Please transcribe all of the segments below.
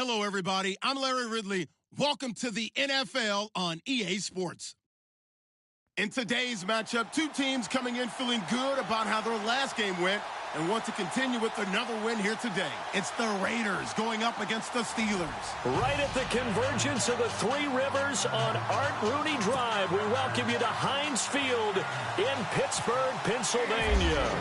Hello, everybody. I'm Larry Ridley. Welcome to the NFL on EA Sports. In today's matchup, two teams coming in feeling good about how their last game went and want to continue with another win here today. It's the Raiders going up against the Steelers. Right at the convergence of the Three Rivers on Art Rooney Drive, we welcome you to Heinz Field in Pittsburgh, Pennsylvania.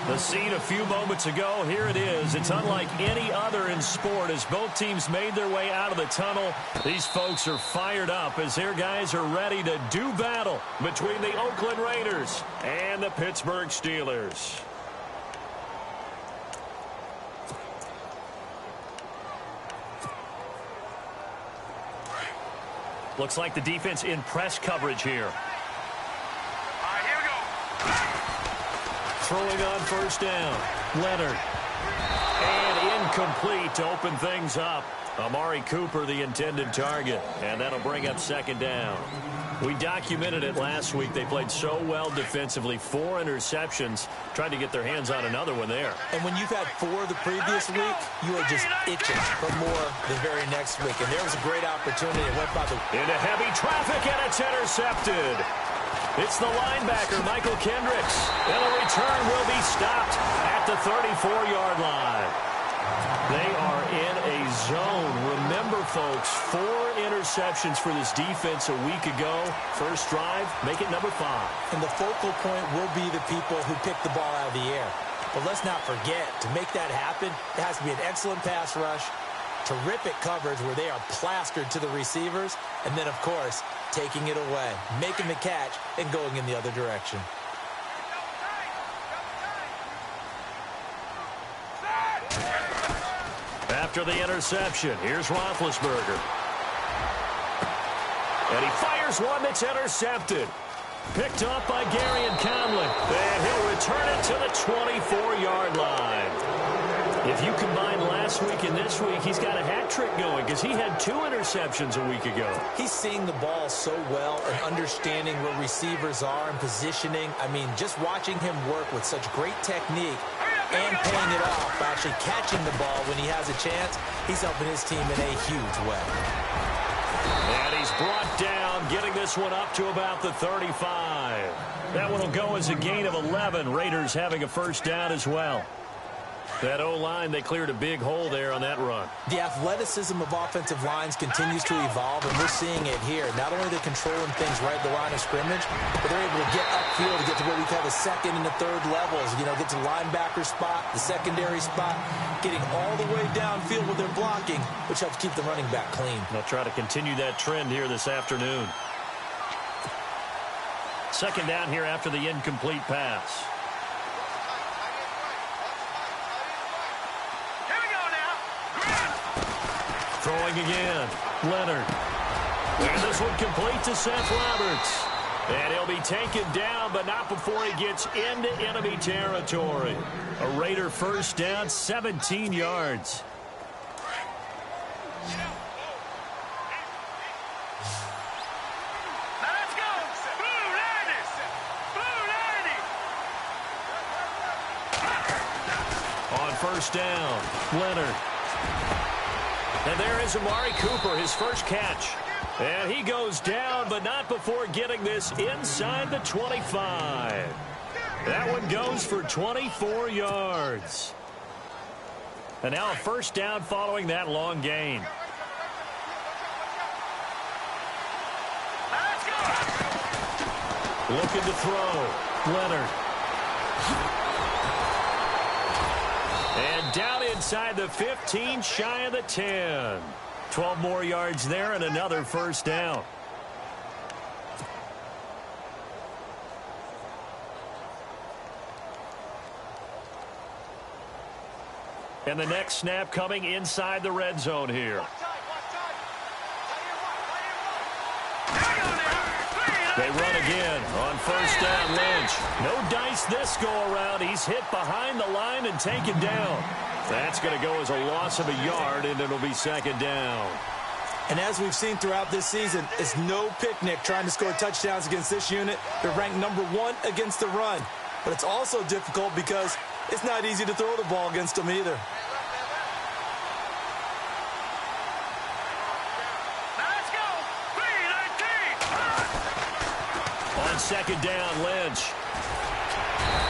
The scene a few moments ago, here it is. It's unlike any other in sport as both teams made their way out of the tunnel. These folks are fired up as their guys are ready to do battle between the Oakland Raiders and the Pittsburgh Steelers. Looks like the defense in press coverage here. All right, here we go. Throwing on first down. Leonard. And incomplete to open things up. Amari Cooper, the intended target. And that'll bring up second down. We documented it last week. They played so well defensively. 4 interceptions. Tried to get their hands on another one there. And when you've had 4 the previous week, you are just itching for more the very next week. And there was a great opportunity. It went by the... Into heavy traffic, and it's intercepted. It's the linebacker, Michael Kendricks. And the return will be stopped at the 34-yard line. They are in a zone. Remember, folks, 4 interceptions for this defense a week ago. First drive, make it number 5. And the focal point will be the people who pick the ball out of the air. But let's not forget, to make that happen, it has to be an excellent pass rush, terrific coverage where they are plastered to the receivers, and then, of course, taking it away, making the catch, and going in the other direction. After the interception, here's Roethlisberger. And he fires one that's intercepted. Picked off by Gary and Conley. And he'll return it to the 24-yard line. If you combine last week and this week, he's got a hat trick going because he had 2 interceptions a week ago. He's seeing the ball so well and understanding where receivers are and positioning. I mean, just watching him work with such great technique and paying it off by actually catching the ball when he has a chance, he's helping his team in a huge way. And he's brought down, getting this one up to about the 35. That one will go as a gain of 11. Raiders having a first down as well. That O-line, they cleared a big hole there on that run. The athleticism of offensive lines continues to evolve, and we're seeing it here. Not only are they controlling things right at the line of scrimmage, but they're able to get upfield to get to what we call the second and the third levels. You know, get to the linebacker spot, the secondary spot, getting all the way downfield with their blocking, which helps keep the running back clean. They'll try to continue that trend here this afternoon. Second down here after the incomplete pass. Throwing again. Leonard. And this one complete to Seth Roberts. And he'll be taken down, but not before he gets into enemy territory. A Raider first down, 17 yards. Let's go. Blue 90. Blue 90. On first down, Leonard. And there is Amari Cooper, his first catch. And he goes down, but not before getting this inside the 25. That one goes for 24 yards. And now a first down following that long gain. Looking to throw. Leonard. And down inside the 15, shy of the 10. 12 more yards there and another first down. And the next snap coming inside the red zone here. They run again on first down. Lynch. No dice this go around. He's hit behind the line and taken down. That's going to go as a loss of a yard, and it'll be second down. And as we've seen throughout this season, it's no picnic trying to score touchdowns against this unit. They're ranked number 1 against the run. But it's also difficult because it's not easy to throw the ball against them either. on second down, Lynch.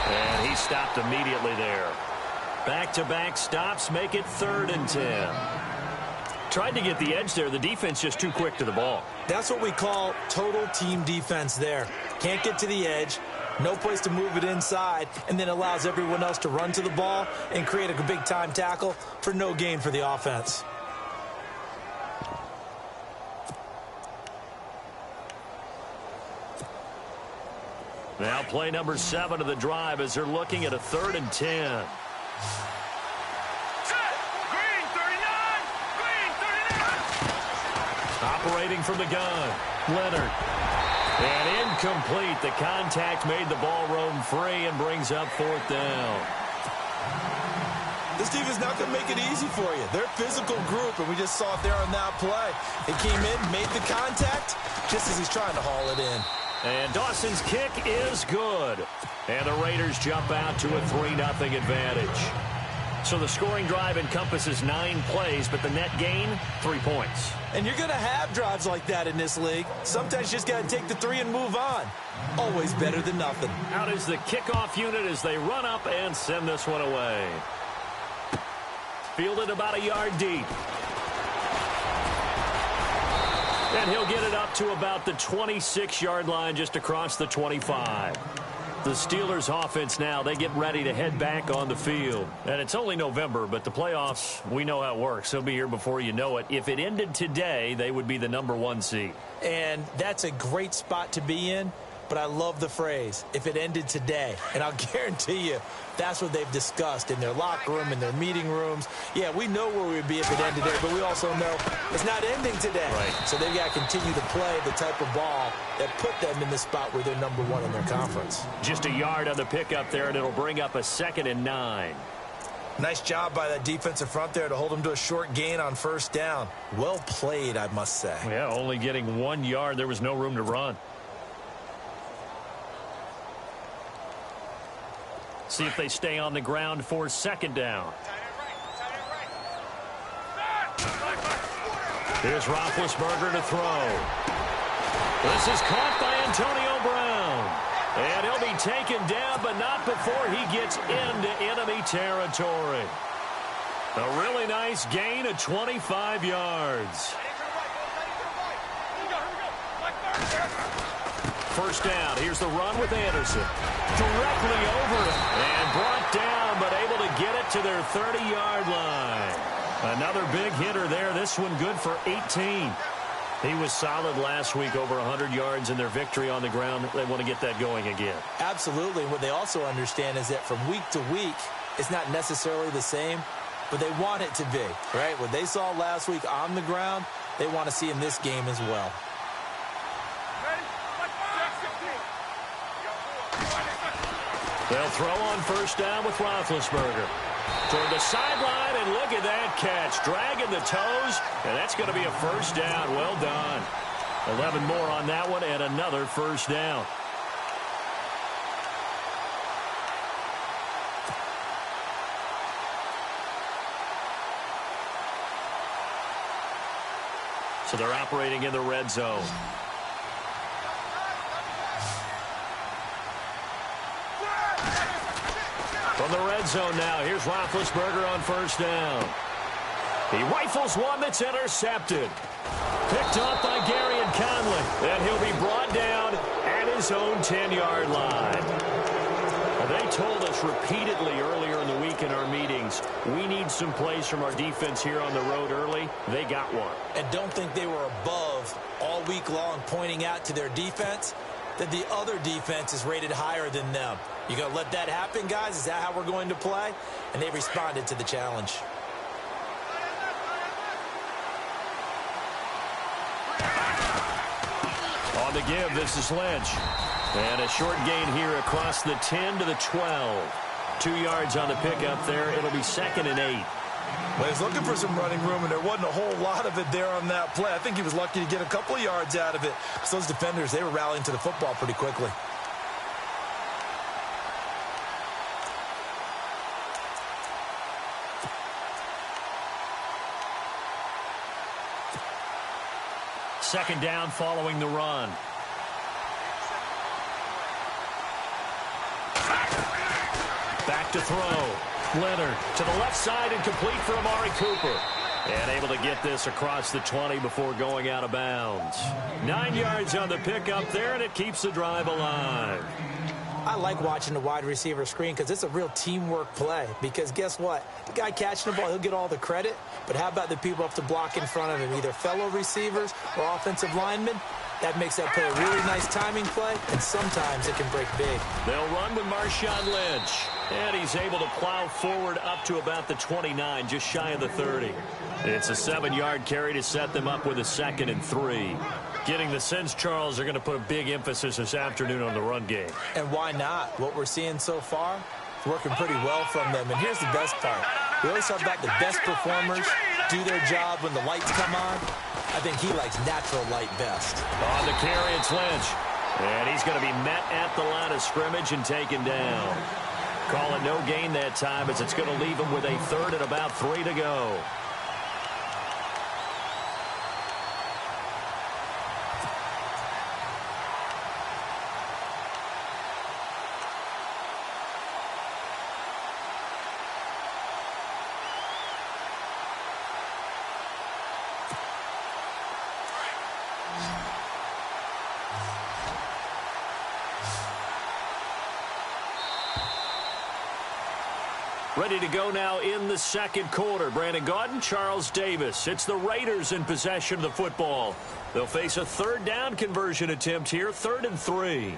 And he stopped immediately there. Back-to-back stops make it 3rd and 10. Tried to get the edge there. The defense just too quick to the ball. That's what we call total team defense there. Can't get to the edge, no place to move it inside, and then allows everyone else to run to the ball and create a big-time tackle for no gain for the offense. Now play number 7 of the drive as they're looking at a 3rd and 10. Green 39! Green 39! Operating from the gun, Leonard. And incomplete. The contact made the ball roam free and brings up 4th down. This team is not going to make it easy for you. They're a physical group, and we just saw it there on that play. He came in, made the contact, just as he's trying to haul it in. And Dawson's kick is good. And the Raiders jump out to a 3-0 advantage. So the scoring drive encompasses 9 plays, but the net gain, 3 points. And you're going to have drives like that in this league. Sometimes you just got to take the 3 and move on. Always better than nothing. Out is the kickoff unit as they run up and send this one away. Fielded about a yard deep. And he'll get it up to about the 26-yard line just across the 25. The Steelers offense now, they get ready to head back on the field. And it's only November, but the playoffs, we know how it works. They'll be here before you know it. If it ended today, they would be the number 1 seed. And that's a great spot to be in, but I love the phrase, if it ended today. And I'll guarantee you, that's what they've discussed in their locker room, in their meeting rooms. Yeah, we know where we'd be if it ended today, but we also know it's not ending today. Right. So they've got to continue to play the type of ball that put them in the spot where they're number 1 in their conference. Just a yard on the pickup there, and it'll bring up a 2nd and 9. Nice job by that defensive front there to hold them to a short gain on 1st down. Well played, I must say. Yeah, only getting 1 yard. There was no room to run. See if they stay on the ground for 2nd down. Here's Roethlisberger to throw. This is caught by Antonio Brown. And he'll be taken down, but not before he gets into enemy territory. A really nice gain of 25 yards. 1st down. Here's the run with Anderson. Directly over it. And brought down, but able to get it to their 30-yard line. Another big hitter there. This one good for 18. He was solid last week, over 100 yards in their victory on the ground. They want to get that going again. Absolutely. What they also understand is that from week to week, it's not necessarily the same, but they want it to be, right? What they saw last week on the ground, they want to see in this game as well. They'll throw on 1st down with Roethlisberger. Toward the sideline, and look at that catch. Dragging the toes, and that's going to be a 1st down. Well done. 11 more on that one, and another 1st down. So they're operating in the red zone. From the red zone now, here's Roethlisberger on 1st down. He rifles one that's intercepted. Picked off by Gary and Conley. And he'll be brought down at his own 10-yard line. Well, they told us repeatedly earlier in the week in our meetings, we need some plays from our defense here on the road early. They got one. And don't think they were above all week long pointing out to their defense that the other defense is rated higher than them. You going to let that happen, guys? Is that how we're going to play? And they responded to the challenge. On the give, this is Lynch. And a short gain here across the 10 to the 12. 2 yards on the pickup there. It'll be 2nd and 8. Well, he's looking for some running room, and there wasn't a whole lot of it there on that play. I think he was lucky to get a couple of yards out of it. So those defenders, they were rallying to the football pretty quickly. Second down following the run. Back to throw. Leonard to the left side and complete for Amari Cooper. And able to get this across the 20 before going out of bounds. 9 yards on the pickup there, and it keeps the drive alive. I like watching the wide receiver screen because it's a real teamwork play. Because guess what? The guy catching the ball, he'll get all the credit. But how about the people up to block in front of him, either fellow receivers or offensive linemen? That makes that play a really nice timing play, and sometimes it can break big. They'll run with Marshawn Lynch. And he's able to plow forward up to about the 29, just shy of the 30. It's a 7-yard carry to set them up with a 2nd and 3. Getting the sense, Charles, are going to put a big emphasis this afternoon on the run game. And why not? What we're seeing so far, it's working pretty well from them. And here's the best part. We always talk about the best performers do their job when the lights come on. I think he likes natural light best. On the carry, it's Lynch. And he's going to be met at the line of scrimmage and taken down. Call it no gain that time as it's going to leave him with a 3rd and about 3 to go. Ready to go now in the 2nd quarter. Brandon Gaudin, Charles Davis. It's the Raiders in possession of the football. They'll face a 3rd down conversion attempt here, 3rd and 3.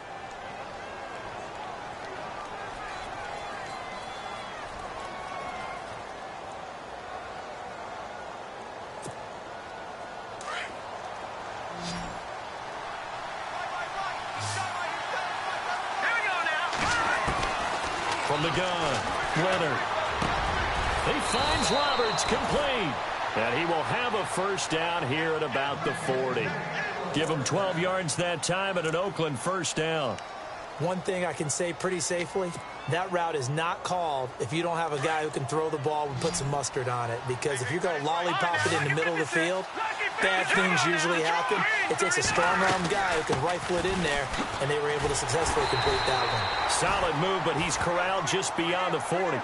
From the gun, Leonard. He finds Roberts, complete. And he will have a 1st down here at about the 40. Give him 12 yards that time and an Oakland 1st down. One thing I can say pretty safely, that route is not called if you don't have a guy who can throw the ball and put some mustard on it. Because if you're going to lollipop it in the middle of the field, bad things usually happen. It takes a strong-armed guy who can rifle it in there, and they were able to successfully complete that one. Solid move, but he's corralled just beyond the 40.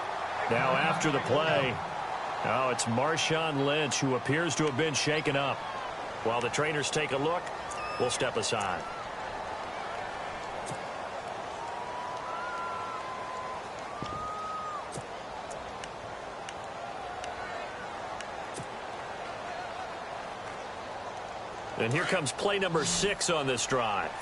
Now after the play, it's Marshawn Lynch who appears to have been shaken up. While the trainers take a look, we'll step aside. And here comes play number 6 on this drive.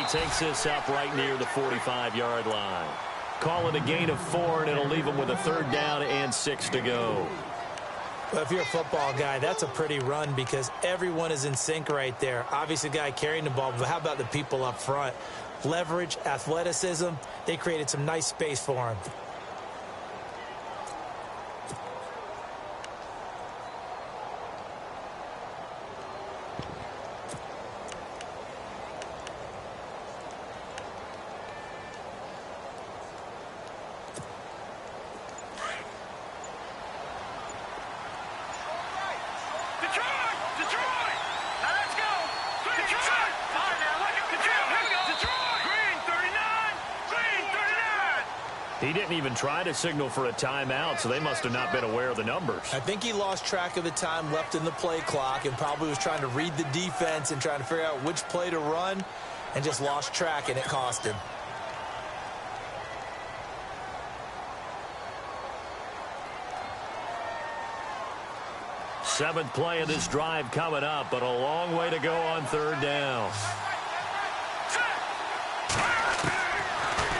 Takes this up right near the 45-yard line. Call it a gain of 4, and it'll leave him with a 3rd down and 6 to go. Well, if you're a football guy, that's a pretty run because everyone is in sync right there. Obviously, the guy carrying the ball, but how about the people up front? Leverage, athleticism, they created some nice space for him. He didn't even try to signal for a timeout, so they must have not been aware of the numbers. I think he lost track of the time left in the play clock and probably was trying to read the defense and trying to figure out which play to run and just lost track, and it cost him. Seventh play of this drive coming up, but a long way to go on 3rd down.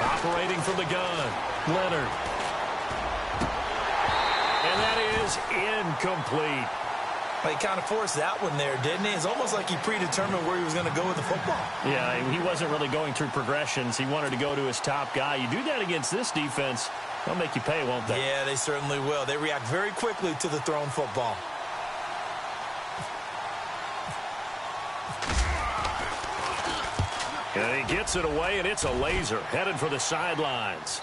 Operating from the gun, Leonard. And that is incomplete. Well, he kind of forced that one there, didn't he? It's almost like he predetermined where he was going to go with the football. Yeah, he wasn't really going through progressions. He wanted to go to his top guy. You do that against this defense, they'll make you pay, won't they? Yeah, they certainly will. They react very quickly to the thrown football. And he gets it away, and it's a laser headed for the sidelines.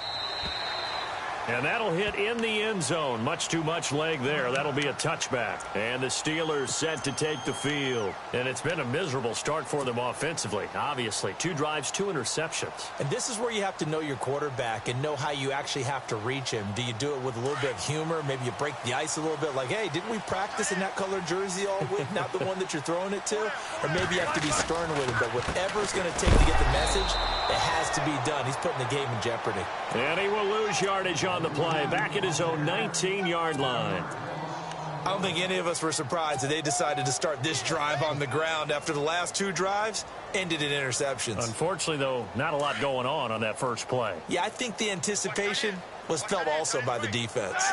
And that'll hit in the end zone. Much too much leg there. That'll be a touchback. And the Steelers set to take the field. And it's been a miserable start for them offensively. Obviously, 2 drives, 2 interceptions. And this is where you have to know your quarterback and know how you actually have to reach him. Do you do it with a little bit of humor? Maybe you break the ice a little bit like, hey, didn't we practice in that colored jersey all week? Not the one that you're throwing it to? Or maybe you have to be stern with him. But whatever it's going to take to get the message, it has to be done. He's putting the game in jeopardy. And he will lose yardage on the play, back at his own 19-yard line. I don't think any of us were surprised that they decided to start this drive on the ground after the last 2 drives ended in interceptions. Unfortunately, though, not a lot going on that first play. Yeah, I think the anticipation was felt also by the defense.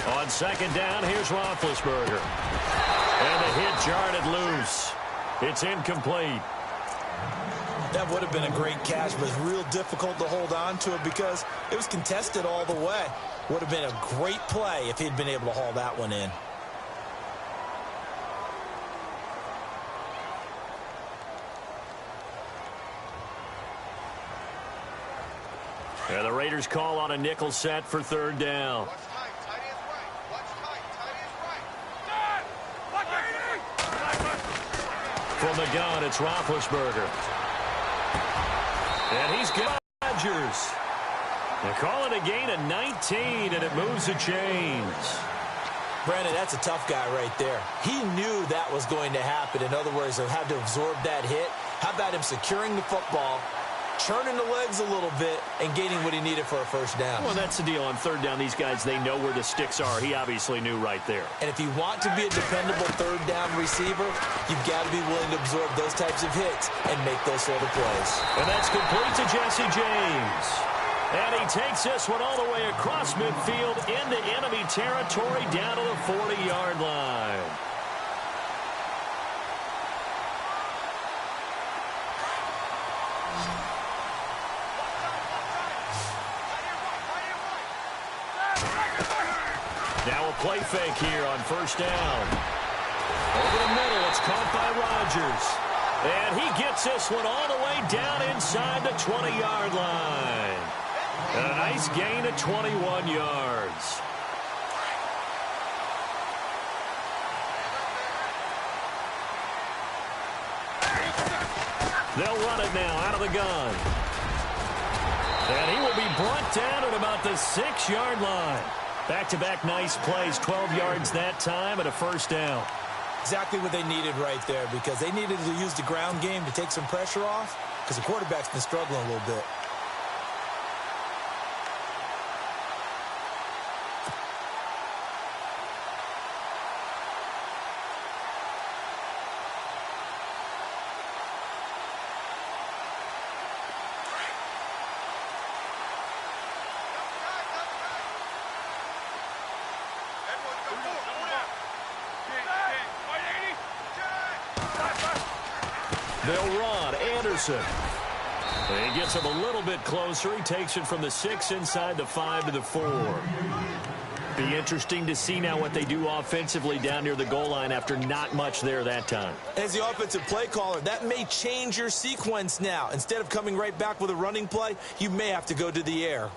On second down, here's Roethlisberger. And the hit jarred loose. It's incomplete. That would have been a great catch, but it's real difficult to hold on to it because it was contested all the way. Would have been a great play if he'd been able to haul that one in. And the Raiders call on a nickel set for 3rd down. From the gun, it's Roethlisberger. And he's got Rodgers. They call it a gain of 19, and it moves the chains. Brandon, that's a tough guy right there. He knew that was going to happen. In other words, he had to absorb that hit. How about him securing the football, churning the legs a little bit, and gaining what he needed for a 1st down? Well, that's the deal. On 3rd down, these guys, they know where the sticks are. He obviously knew right there. And if you want to be a dependable 3rd down receiver, you've got to be willing to absorb those types of hits and make those sort of plays. And that's complete to Jesse James. And he takes this one all the way across midfield into enemy territory down to the 40-yard line. Now a play fake here on 1st down. Over the middle, it's caught by Rodgers. And he gets this one all the way down inside the 20-yard line. And a nice gain of 21 yards. They'll run it now out of the gun. And he will be brought down at about the 6-yard line. Back-to-back nice plays, 12 yards that time and a 1st down. Exactly what they needed right there because they needed to use the ground game to take some pressure off because the quarterback's been struggling a little bit. They'll run. Anderson. He gets him a little bit closer. He takes it from the 6 inside the 5 to the 4. Be interesting to see now what they do offensively down near the goal line after not much there that time. As the offensive play caller, that may change your sequence now. Instead of coming right back with a running play, you may have to go to the air.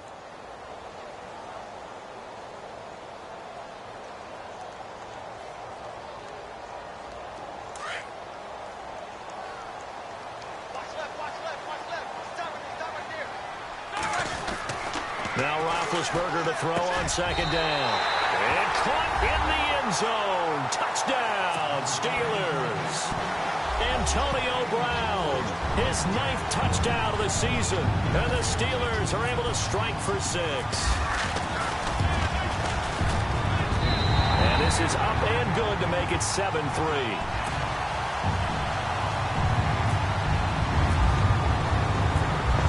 Now Roethlisberger to throw on 2nd down. And caught in the end zone. Touchdown, Steelers. Antonio Brown, his 9th touchdown of the season. And the Steelers are able to strike for 6. And this is up and good to make it 7-3.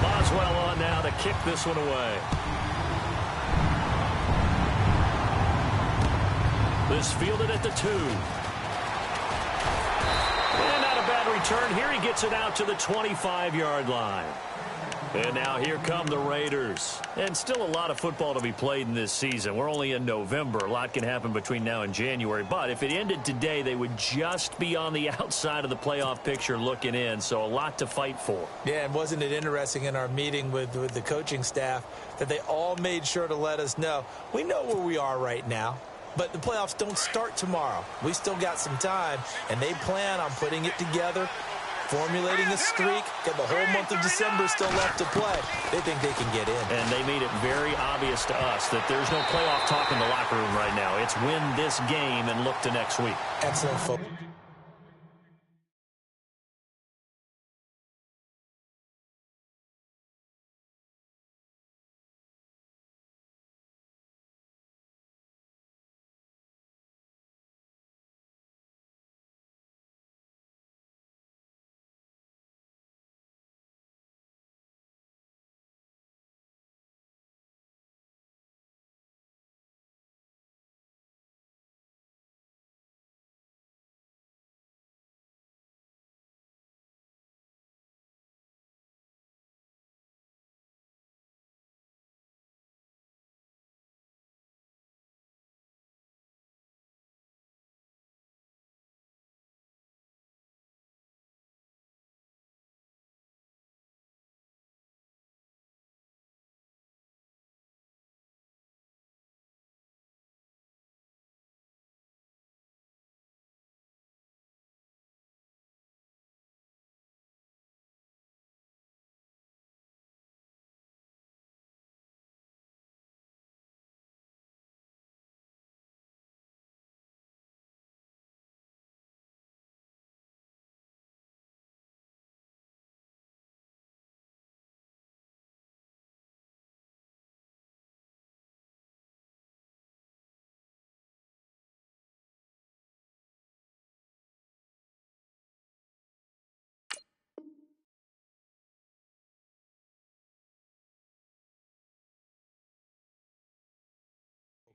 Boswell on now to kick this one away. This fielded at the 2. And not a bad return. Here he gets it out to the 25-yard line. And now here come the Raiders. And still a lot of football to be played in this season. We're only in November. A lot can happen between now and January. But if it ended today, they would just be on the outside of the playoff picture looking in. So a lot to fight for. Yeah, and wasn't it interesting in our meeting with the coaching staff that they all made sure to let us know, we know where we are right now, but the playoffs don't start tomorrow. We still got some time, and they plan on putting it together, formulating a streak, got the whole month of December still left to play. They think they can get in. And they made it very obvious to us that there's no playoff talk in the locker room right now. It's win this game and look to next week. Excellent football.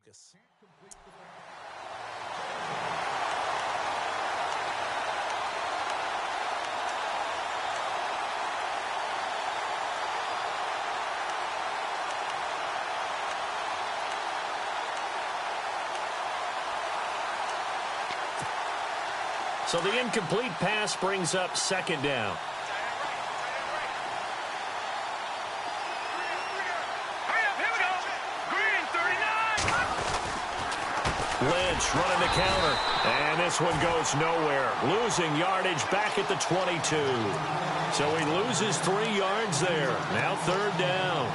Focus. So the incomplete pass brings up second down. Lynch running the counter. And this one goes nowhere. Losing yardage back at the 22. So he loses 3 yards there. Now third down.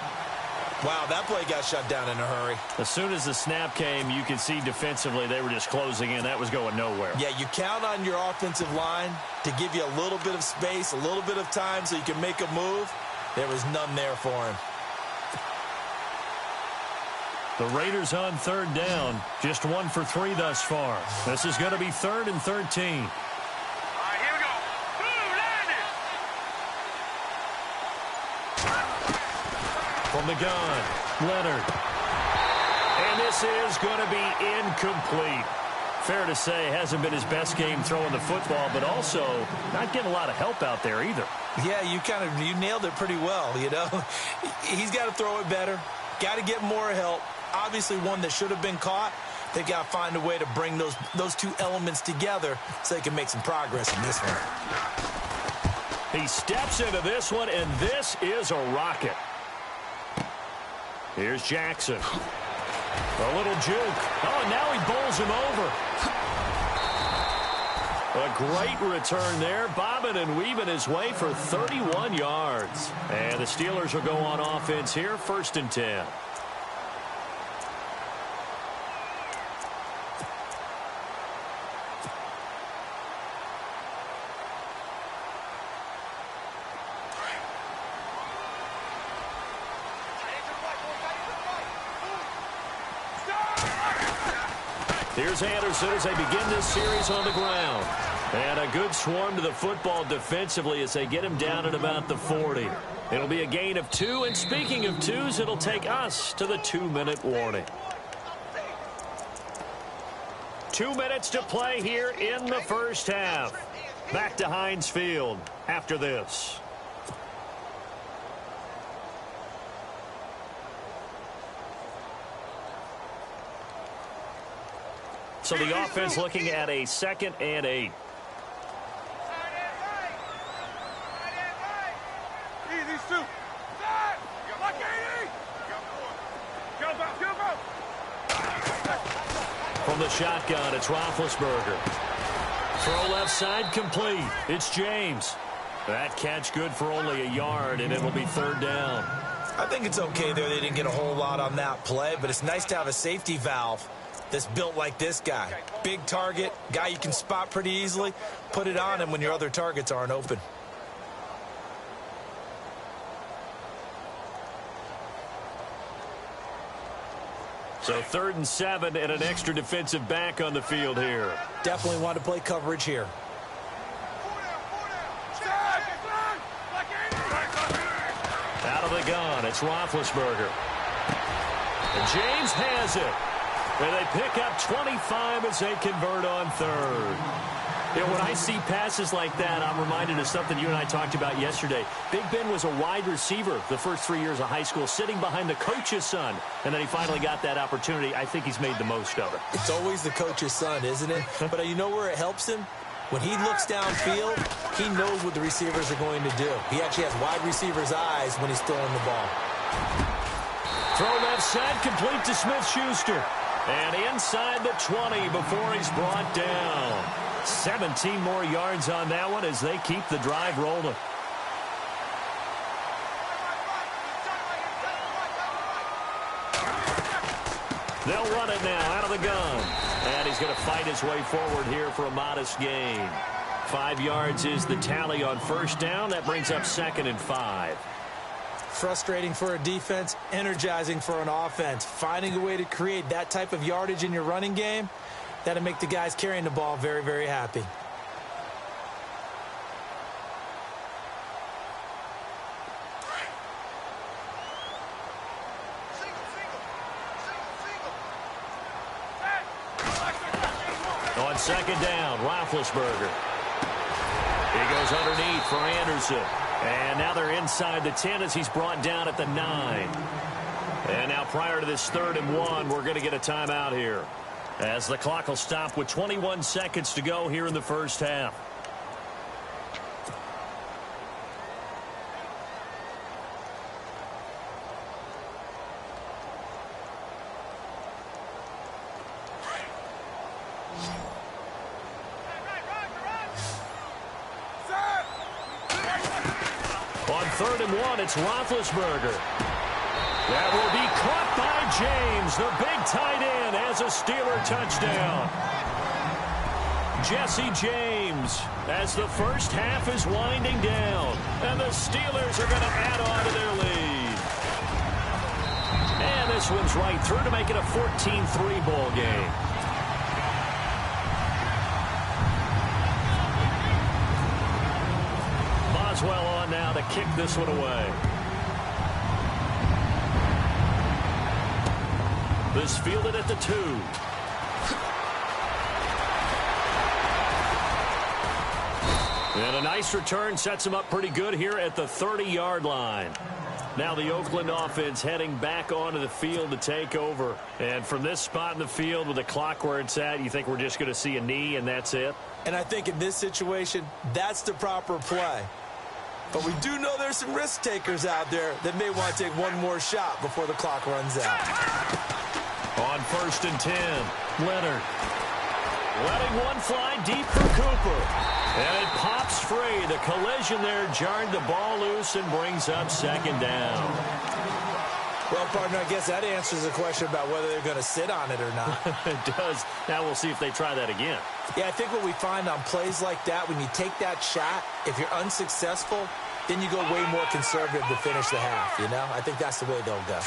Wow, that play got shut down in a hurry. As soon as the snap came, you could see defensively they were just closing in. That was going nowhere. Yeah, you count on your offensive line to give you a little bit of space, a little bit of time so you can make a move. There was none there for him. The Raiders on third down. Just 1 for 3 thus far. This is going to be 3rd and 13. From the gun, Leonard. And this is going to be incomplete. Fair to say, hasn't been his best game throwing the football, but also not getting a lot of help out there either. Yeah, you nailed it pretty well, you know. He's got to throw it better. Got to get more help. Obviously one that should have been caught. They've got to find a way to bring those two elements together so they can make some progress in this one. He steps into this one, and this is a rocket. Here's Jackson. A little juke. Oh, and now he bowls him over. A great return there. Bobbing and weaving his way for 31 yards. And the Steelers will go on offense here, 1st and 10. Here's Anderson as they begin this series on the ground. And a good swarm to the football defensively as they get him down at about the 40. It'll be a gain of 2, and speaking of 2s, it'll take us to the 2-minute warning. 2 minutes to play here in the first half. Back to Heinz Field after this. So the offense looking at a 2nd and 8. From the shotgun, it's Roethlisberger. Throw left side complete. It's James. That catch good for only a yard, and it'll be 3rd down. I think it's okay there. They didn't get a whole lot on that play, but it's nice to have a safety valve that's built like this guy. Big target, guy you can spot pretty easily. Put it on him when your other targets aren't open. So 3rd and 7 and an extra defensive back on the field here. Definitely want to play coverage here. Out of the gun, it's Roethlisberger. And James has it. And they pick up 25 as they convert on 3rd. You know, when I see passes like that, I'm reminded of something you and I talked about yesterday. Big Ben was a wide receiver the first 3 years of high school, sitting behind the coach's son. And then he finally got that opportunity. I think he's made the most of it. It's always the coach's son, isn't it? But you know where it helps him? When he looks downfield, he knows what the receivers are going to do. He actually has wide receivers' eyes when he's throwing the ball. Throw left side, complete to Smith-Schuster. And inside the 20 before he's brought down. 17 more yards on that one as they keep the drive rolling. They'll run it now out of the gun. And he's going to fight his way forward here for a modest gain. 5 yards is the tally on 1st down. That brings up 2nd and 5. Frustrating for a defense, energizing for an offense. Finding a way to create that type of yardage in your running game, that'll make the guys carrying the ball very, very happy. On 2nd down, Roethlisberger. He goes underneath for Anderson. And now they're inside the 10 as he's brought down at the 9. And now prior to this 3rd and 1, we're going to get a timeout here, as the clock will stop with 21 seconds to go here in the 1st half. On 3rd and 1, it's Roethlisberger. That will be caught by James. The big tight end has a Steeler touchdown. Jesse James, as the 1st half is winding down. And the Steelers are going to add on to their lead. And this one's right through to make it a 14-3 ball game. Boswell on now to kick this one away. This fielded at the 2. And a nice return sets him up pretty good here at the 30-yard line. Now the Oakland offense heading back onto the field to take over. And from this spot in the field with the clock where it's at, you think we're just going to see a knee and that's it? And I think in this situation, that's the proper play. But we do know there's some risk takers out there that may want to take one more shot before the clock runs out. On 1st and 10, Leonard letting one fly deep for Cooper. And it pops free. The collision there jarred the ball loose and brings up 2nd down. Well, partner, I guess that answers the question about whether they're going to sit on it or not. It does. Now we'll see if they try that again. Yeah, I think what we find on plays like that, when you take that shot, if you're unsuccessful, then you go way more conservative to finish the half, you know? I think that's the way they'll go.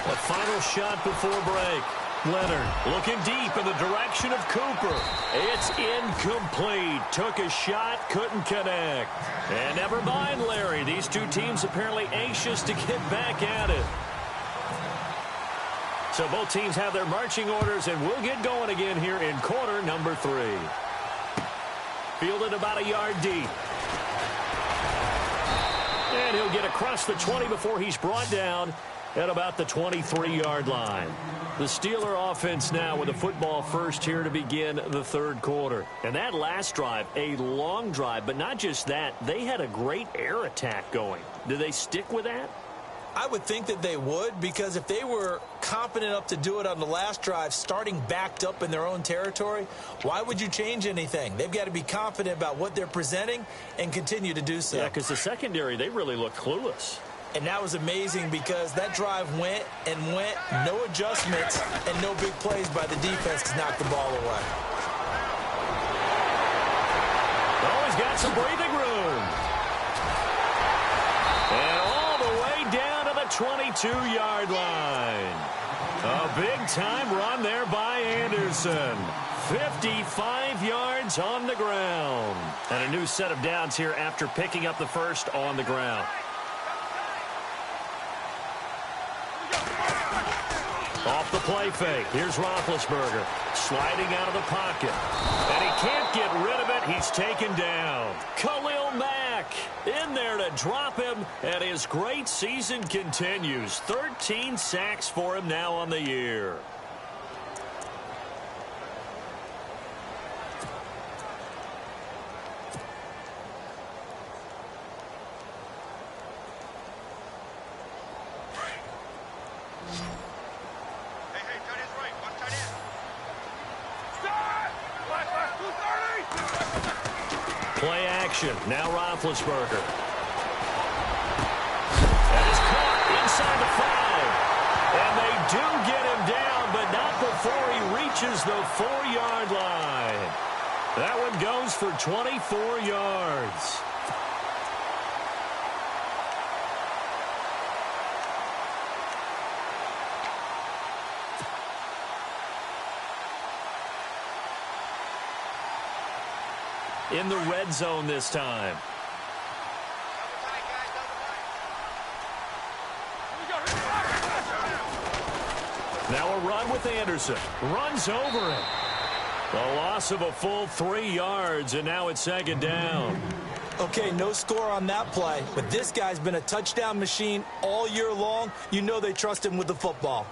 The final shot before break. Leonard looking deep in the direction of Cooper. It's incomplete. Took a shot, couldn't connect. And never mind, Larry. These two teams apparently anxious to get back at it. So both teams have their marching orders, and we'll get going again here in quarter number 3. Fielded about a yard deep. And he'll he'll get across the 20 before he's brought down at about the 23-yard line. The Steeler offense now with the football first here to begin the third quarter. And that last drive, a long drive, but not just that, they had a great air attack going. Do they stick with that? I would think that they would, because if they were confident enough to do it on the last drive, starting backed up in their own territory, why would you change anything? They've got to be confident about what they're presenting and continue to do so. Yeah, because the secondary, they really looked clueless. And that was amazing because that drive went and went, no adjustments, and no big plays by the defense to knock the ball away. Oh, he's got some breathing room. And all the way down to the 22-yard line. A big-time run there by Anderson. 55 yards on the ground. And a new set of downs here after picking up the first on the ground. Off the play fake. Here's Roethlisberger sliding out of the pocket. And he can't get rid of it. He's taken down. Khalil Mack in there to drop him. And his great season continues. 13 sacks for him now on the year. Play action. Now Roethlisberger. That is caught inside the 5. And they do get him down, but not before he reaches the 4-yard line. That one goes for 24 yards. In the red zone this time. Now a run with Anderson. Runs over him. The loss of a full 3 yards, and now it's second down. Okay, no score on that play, but this guy's been a touchdown machine all year long. You know they trust him with the football.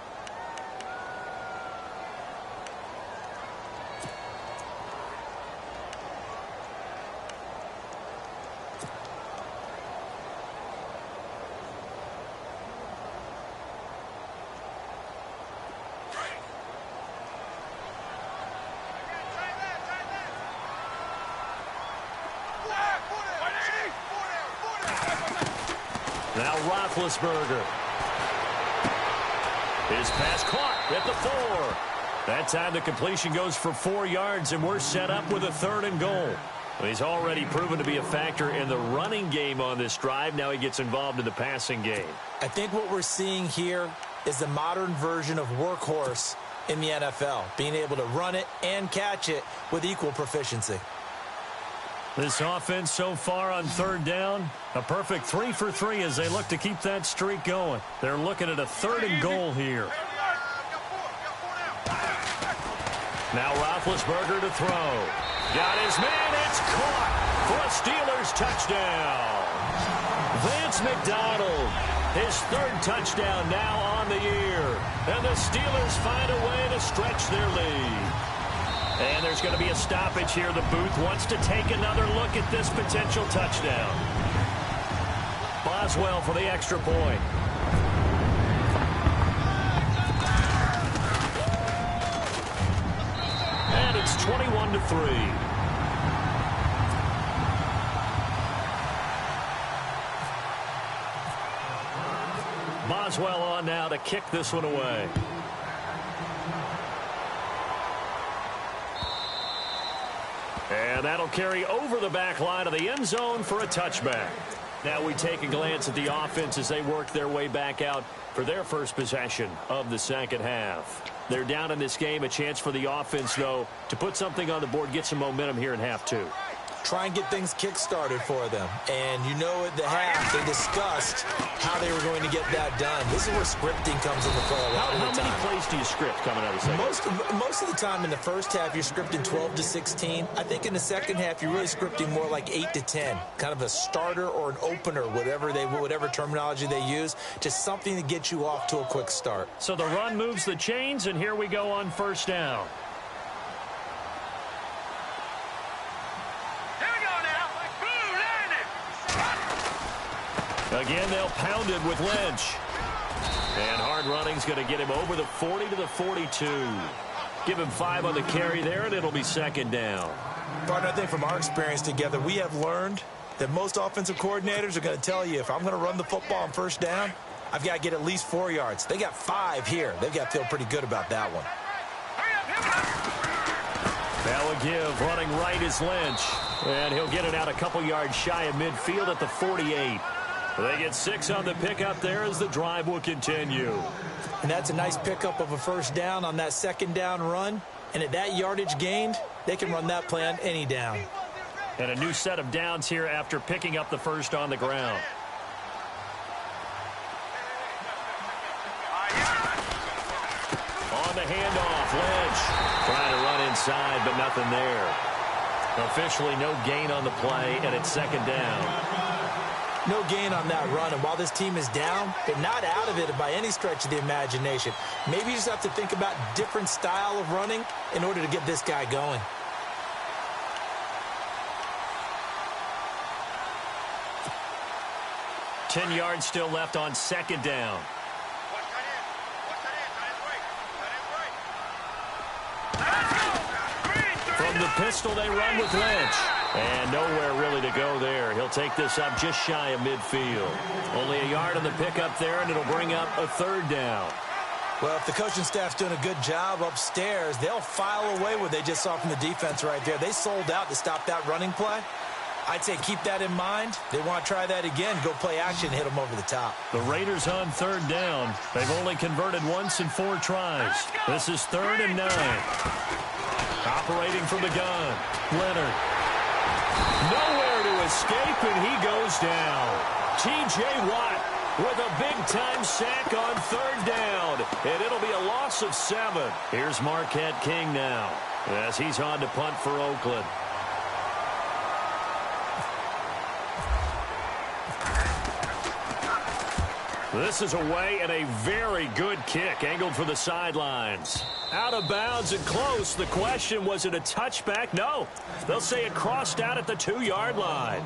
Now Roethlisberger. His pass caught at the 4. That time the completion goes for 4 yards, and we're set up with a 3rd and goal. Well, he's already proven to be a factor in the running game on this drive. Now he gets involved in the passing game. I think what we're seeing here is the modern version of workhorse in the NFL, being able to run it and catch it with equal proficiency. This offense so far on 3rd down, a perfect 3 for 3 as they look to keep that streak going. They're looking at a 3rd and goal here. Now Roethlisberger to throw. Got his man. It's caught for a Steelers touchdown. Vance McDonald, his 3rd touchdown now on the year. And the Steelers find a way to stretch their lead. And there's going to be a stoppage here. The booth wants to take another look at this potential touchdown. Boswell for the extra point. And it's 21-3. Boswell on now to kick this one away. And that'll carry over the back line of the end zone for a touchback. Now we take a glance at the offense as they work their way back out for their first possession of the second half. They're down in this game. A chance for the offense, though, to put something on the board, get some momentum here in half 2. try and get things kick-started for them. And you know at the half, they discussed how they were going to get that done. This is where scripting comes into play a lot of the time. How many plays do you script coming out of the second? Most of the time in the first half, you're scripting 12 to 16. I think in the second half, you're really scripting more like 8 to 10. Kind of a starter or an opener, whatever terminology they use. Just something to get you off to a quick start. So the run moves the chains, and here we go on first down. Again, they'll pound it with Lynch. And hard running's going to get him over the 40 to the 42. Give him 5 on the carry there, and it'll be second down. Partner, I think from our experience together, we have learned that most offensive coordinators are going to tell you, if I'm going to run the football on first down, I've got to get at least 4 yards. They got 5 here. They've got to feel pretty good about that one. Now a give, running right is Lynch. And he'll get it out a couple yards shy of midfield at the 48. They get 6 on the pickup there as the drive will continue. And that's a nice pickup of a first down on that second down run. And at that yardage gained, they can run that play on any down. And a new set of downs here after picking up the first on the ground. On the handoff, Lynch trying to run inside, but nothing there. Officially no gain on the play, and it's second down. No gain on that run, and while this team is down, they're not out of it by any stretch of the imagination. Maybe you just have to think about different style of running in order to get this guy going. Ten yards still left on second down. From the pistol, they run with Lynch. And nowhere really to go there. He'll take this up just shy of midfield. Only a yard on the pickup there, and it'll bring up a third down. Well, if the coaching staff's doing a good job upstairs, they'll file away what they just saw from the defense right there. They sold out to stop that running play. I'd say keep that in mind. They want to try that again, go play action, hit them over the top. The Raiders on third down. They've only converted once in 4 tries. This is 3rd and 9. Operating from the gun, Leonard. Nowhere to escape, and he goes down. T.J. Watt with a big-time sack on third down, and it'll be a loss of 7. Here's Marquette King now as he's on to punt for Oakland. This is away, and a very good kick angled for the sidelines. Out of bounds and close. The question, was it a touchback? No. They'll say it crossed out at the 2-yard line.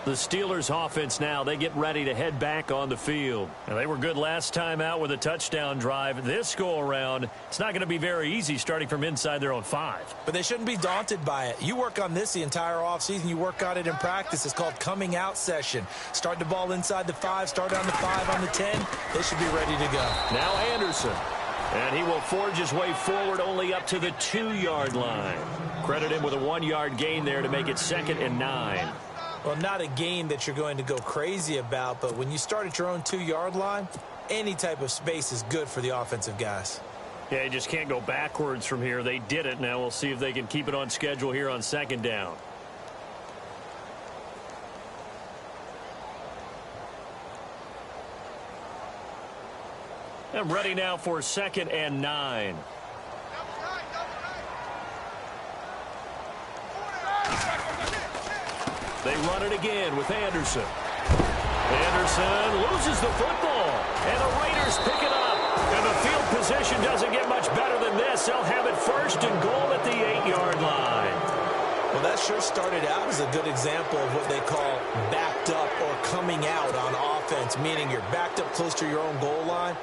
The Steelers offense now, they get ready to head back on the field. And they were good last time out with a touchdown drive. This go-around, it's not going to be very easy starting from inside their own 5. But they shouldn't be daunted by it. You work on this the entire offseason. You work on it in practice. It's called coming out session. Start the ball inside the 5, start on the 5, on the 10. They should be ready to go. Now Anderson. And he will forge his way forward only up to the 2-yard line. Credit him with a 1-yard gain there to make it 2nd and 9. Well, not a gain that you're going to go crazy about, but when you start at your own 2-yard line, any type of space is good for the offensive guys. Yeah, you just can't go backwards from here. They did it. Now we'll see if they can keep it on schedule here on 2nd down. I'm ready now for 2nd and 9. They run it again with Anderson. Anderson loses the football, and the Raiders pick it up. And the field position doesn't get much better than this. They'll have it 1st and goal at the 8-yard line. Well, that sure started out as a good example of what they call backed up or coming out on offense, meaning you're backed up close to your own goal line.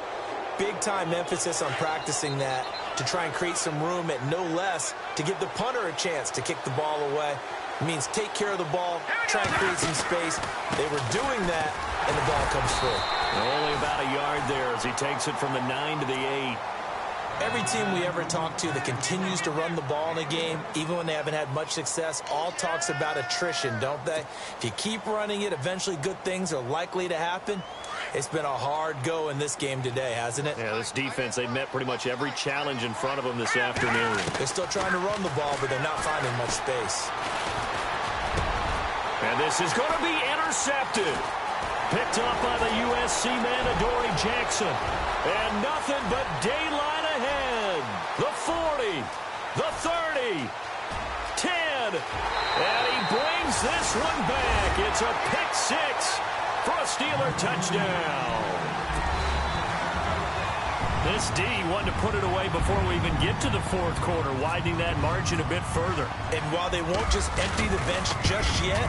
Big-time emphasis on practicing that to try and create some room at no less to give the punter a chance to kick the ball away. It means take care of the ball, try and create some space. They were doing that, and the ball comes through. Only about a yard there as he takes it from the 9 to the 8. Every team we ever talk to that continues to run the ball in a game, even when they haven't had much success, all talks about attrition, don't they? If you keep running it, eventually good things are likely to happen. It's been a hard go in this game today, hasn't it? Yeah, this defense, they've met pretty much every challenge in front of them this afternoon. They're still trying to run the ball, but they're not finding much space. this is going to be intercepted. Picked up by the USC man, Adoree Jackson. And nothing but daylight ahead. The 40, the 30, 10. And he brings this one back. It's a pick six for a Steeler touchdown. This D wanted to put it away before we even get to the fourth quarter, widening that margin a bit further. And while they won't just empty the bench just yet,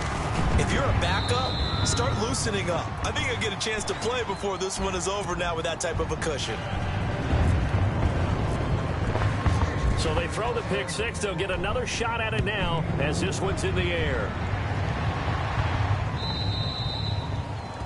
if you're a backup, start loosening up. I think you'll get a chance to play before this one is over now with that type of a cushion. So they throw the pick six. They'll get another shot at it now as this one's in the air.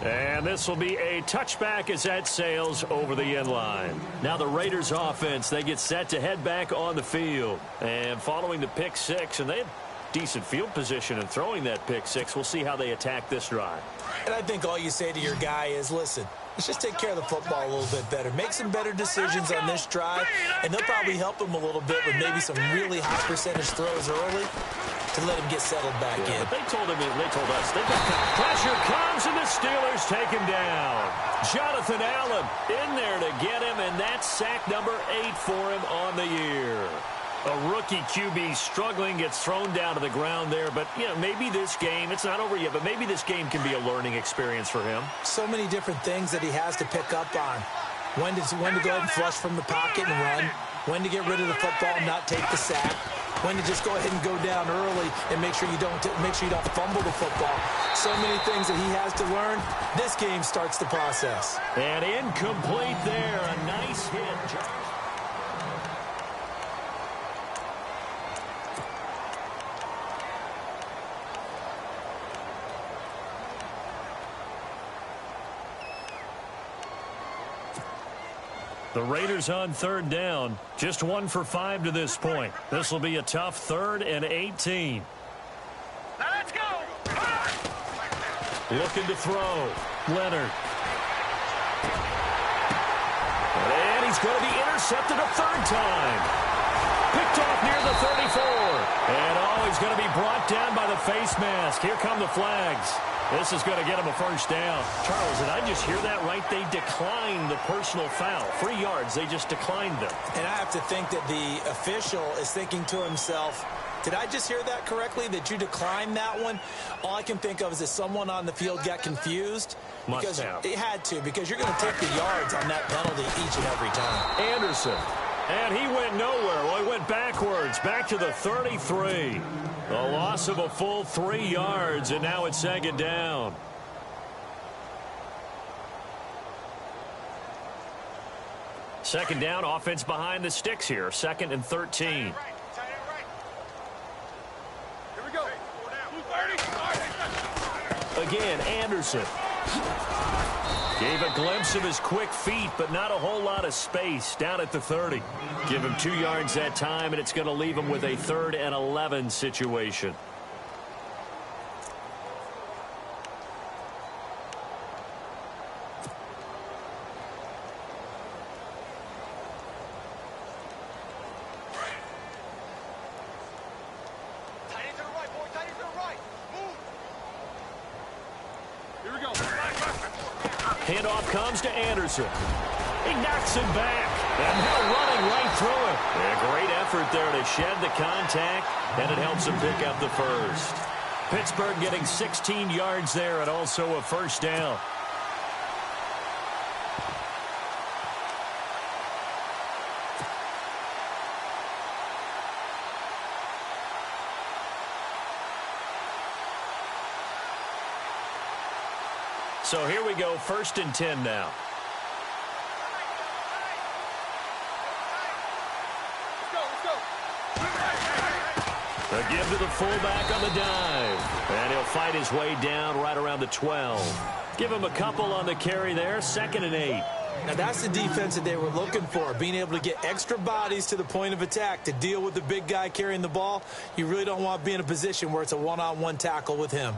And this will be a touchback as that sails over the end line. Now the Raiders offense, they get set to head back on the field. And following the pick six, and they have decent field position in throwing that pick six. We'll see how they attack this drive. And I think all you say to your guy is, listen, let's just take care of the football a little bit better. Make some better decisions on this drive, and they'll probably help him a little bit with maybe some really high percentage throws early to let him get settled back in. But they told us they got pressure comes, and the Steelers take him down. Jonathan Allen in there to get him, and that's sack number 8 for him on the year. A rookie QB struggling, gets thrown down to the ground there. But, you know, maybe this game, it's not over yet, but maybe this game can be a learning experience for him. So many different things that he has to pick up on. When to go ahead and flush from the pocket and run. When to get rid of the football and not take the sack. When to just go ahead and go down early and make sure you don't fumble the football. So many things that he has to learn. This game starts the process. And incomplete there. A nice hit. The Raiders on third down. Just 1 for 5 to this point. This will be a tough 3rd and 18. Now let's go. Looking to throw. Leonard. And he's going to be intercepted a 3rd time. Picked off near the 34. And he's going to be brought down by the face mask. Here come the flags. This is going to get him a first down. Charles, did I just hear that right? They declined the personal foul. 3 yards, they just declined them. And I have to think that the official is thinking to himself, did I just hear that correctly, that you declined that one? All I can think of is that someone on the field got confused. Must have. It had to, because you're going to take the yards on that penalty each and every time. Anderson. And he went nowhere. Well, he went backwards, back to the 33. A loss of a full 3 yards, and now it's 2nd down. Second down, offense behind the sticks here. 2nd and 13. Here we go. Again, Anderson. Gave a glimpse of his quick feet, but not a whole lot of space down at the 30. Give him 2 yards that time, and it's going to leave him with a 3rd and 11 situation. Tight end to the right, boy. Tight end to the right. Move. Here we go. Handoff comes to Anderson. He knocks him back. And now running right through it. A great effort there to shed the contact, and it helps him pick up the first. Pittsburgh getting 16 yards there and also a first down. So here we go, 1st and 10 now. A give to the fullback on the dive. And he'll fight his way down right around the 12. Give him a couple on the carry there, 2nd and 8. Now that's the defense that they were looking for, being able to get extra bodies to the point of attack to deal with the big guy carrying the ball. You really don't want to be in a position where it's a one-on-one tackle with him.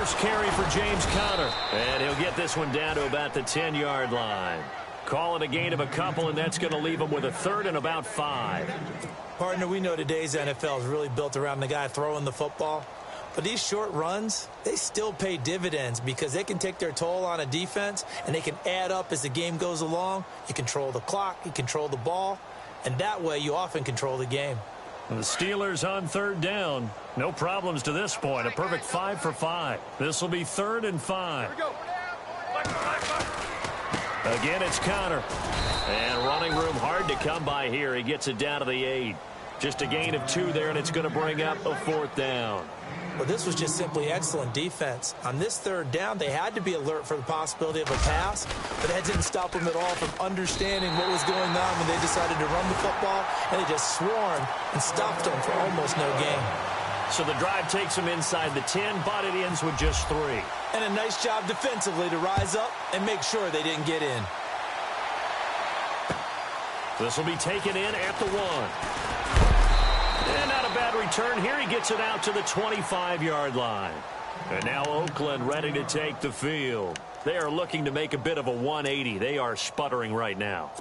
first carry for James Conner. And he'll get this one down to about the 10-yard line. Call it a gain of a couple, and that's going to leave him with a third and about 5. Partner, we know today's NFL is really built around the guy throwing the football. But these short runs, they still pay dividends because they can take their toll on a defense, and they can add up as the game goes along. You control the clock, you control the ball, and that way you often control the game. The Steelers on third down. No problems to this point. A perfect 5 for 5. This will be 3rd and 5. Here we go. Again, it's Conner. And running room hard to come by here. He gets it down to the 8. Just a gain of 2 there, and it's going to bring up a 4th down. Well, this was just simply excellent defense. On this 3rd down, they had to be alert for the possibility of a pass, but that didn't stop them at all from understanding what was going on when they decided to run the football, and they just swarmed and stopped them for almost no gain. So the drive takes them inside the 10, but it ends with just 3. And a nice job defensively to rise up and make sure they didn't get in. This will be taken in at the 1. And not a bad return here. He gets it out to the 25-yard line. And now Oakland ready to take the field. They are looking to make a bit of a 180. They are sputtering right now.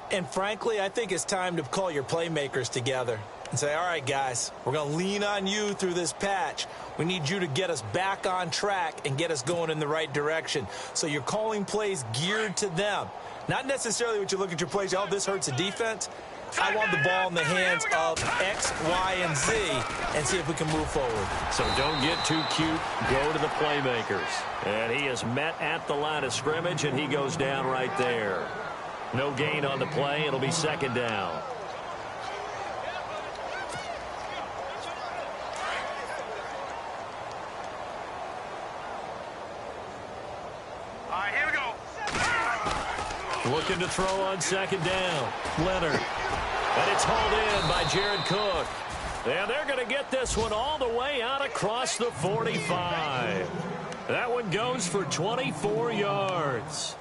And frankly, I think it's time to call your playmakers together and say, all right, guys, we're going to lean on you through this patch. We need you to get us back on track and get us going in the right direction. So you're calling plays geared to them. Not necessarily what you look at your plays, oh, this hurts the defense. I want the ball in the hands of X, Y, and Z and see if we can move forward. So don't get too cute. Go to the playmakers. And he is met at the line of scrimmage, and he goes down right there. No gain on the play. It'll be 2nd down. All right, here we go. Looking to throw on 2nd down. Leonard. And it's hauled in by Jared Cook. And they're going to get this one all the way out across the 45. That one goes for 24 yards.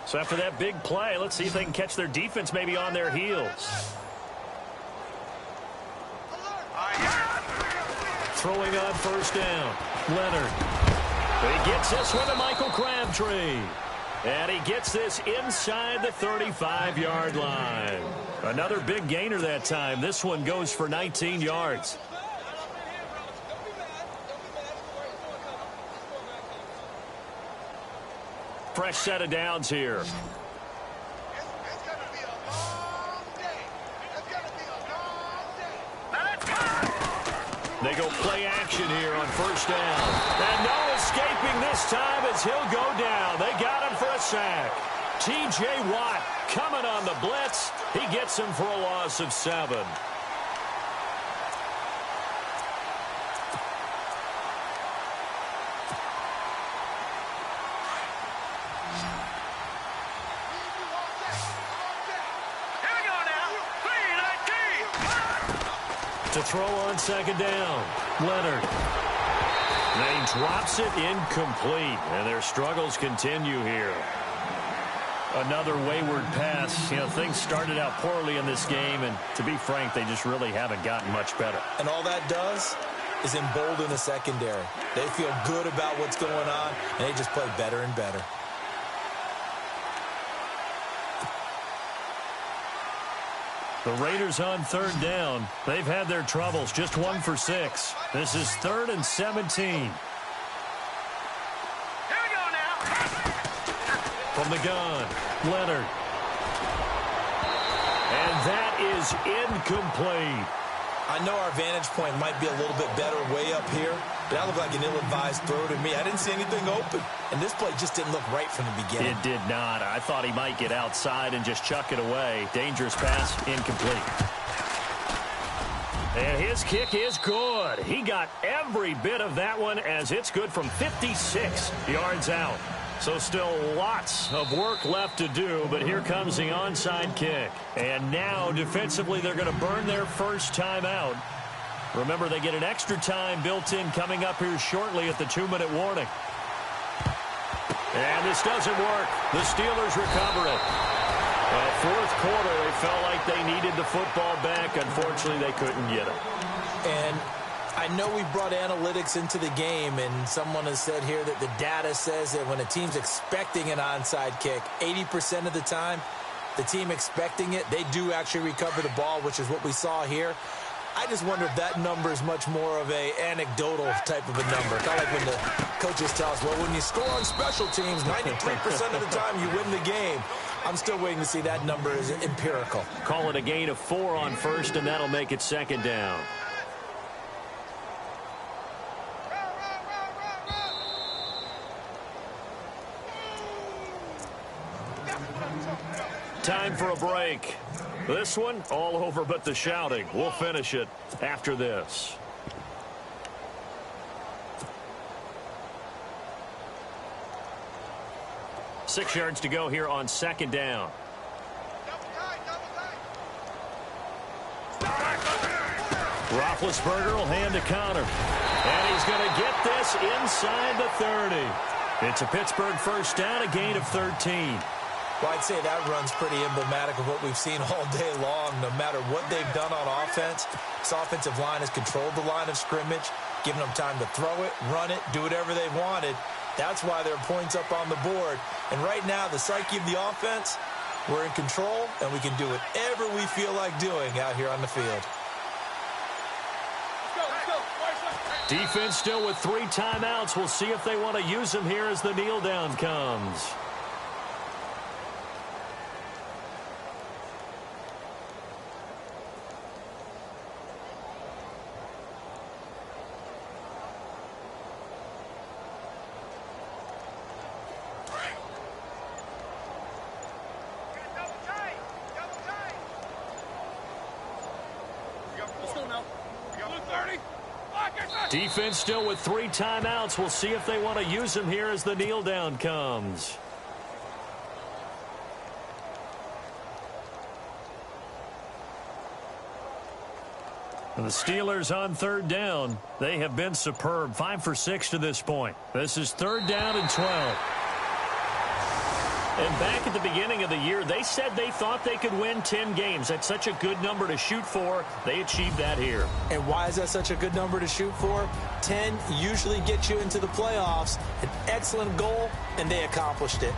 So after that big play, let's see if they can catch their defense maybe on their heels. Throwing on 1st down. Leonard. But he gets this one to Michael Crabtree. And he gets this inside the 35-yard line. Another big gainer that time. This one goes for 19 yards. Fresh set of downs here. They go play action here on 1st down. And no escaping this time as he'll go down. They got him for a sack. T.J. Watt coming on the blitz. He gets him for a loss of 7. To throw on 2nd down. Leonard. And he drops it incomplete. And their struggles continue here. Another wayward pass. You know, things started out poorly in this game, and to be frank, they just really haven't gotten much better. And all that does is embolden the secondary. They feel good about what's going on, and they just play better and better. The Raiders on 3rd down. They've had their troubles. Just 1 for 6. This is 3rd and 17. Here we go now. From the gun, Leonard. And that is incomplete. I know our vantage point might be a little bit better way up here, but that looked like an ill-advised throw to me. I didn't see anything open, and this play just didn't look right from the beginning. It did not. I thought he might get outside and just chuck it away. Dangerous pass, incomplete. And his kick is good. He got every bit of that one as it's good from 56 yards out. So still lots of work left to do, but here comes the onside kick. And now defensively they're going to burn their first time out. Remember, they get an extra time built in coming up here shortly at the 2-minute warning. And this doesn't work. The Steelers recover it. Fourth quarter, they felt like they needed the football back. Unfortunately, they couldn't get it. And I know we brought analytics into the game, and someone has said here that the data says that when a team's expecting an onside kick, 80% of the time, the team expecting it, they do actually recover the ball, which is what we saw here. I just wonder if that number is much more of a anecdotal type of a number. Kind of like when the coaches tell us, well, when you score on special teams, 93% of the time you win the game. I'm still waiting to see that number is empirical. Call it a gain of 4 on first, and that'll make it second down. Time for a break. This one, all over but the shouting. We'll finish it after this. Six yards to go here on second down. Roethlisberger will hand a counter. And he's going to get this inside the 30. It's a Pittsburgh first down, a gain of 13. Well, I'd say that run's pretty emblematic of what we've seen all day long. No matter what they've done on offense, this offensive line has controlled the line of scrimmage, given them time to throw it, run it, do whatever they wanted. That's why there are points up on the board. And right now, the psyche of the offense, we're in control, and we can do whatever we feel like doing out here on the field. Defense still with 3 timeouts. We'll see if they want to use them here as the kneel down comes. Defense still with 3 timeouts. We'll see if they want to use them here as the kneel down comes. And the Steelers on third down. They have been superb. 5 for 6 to this point. This is third down and 12. And back at the beginning of the year, they said they thought they could win 10 games. That's such a good number to shoot for. They achieved that here. And why is that such a good number to shoot for? 10 usually gets you into the playoffs. An excellent goal, and they accomplished it.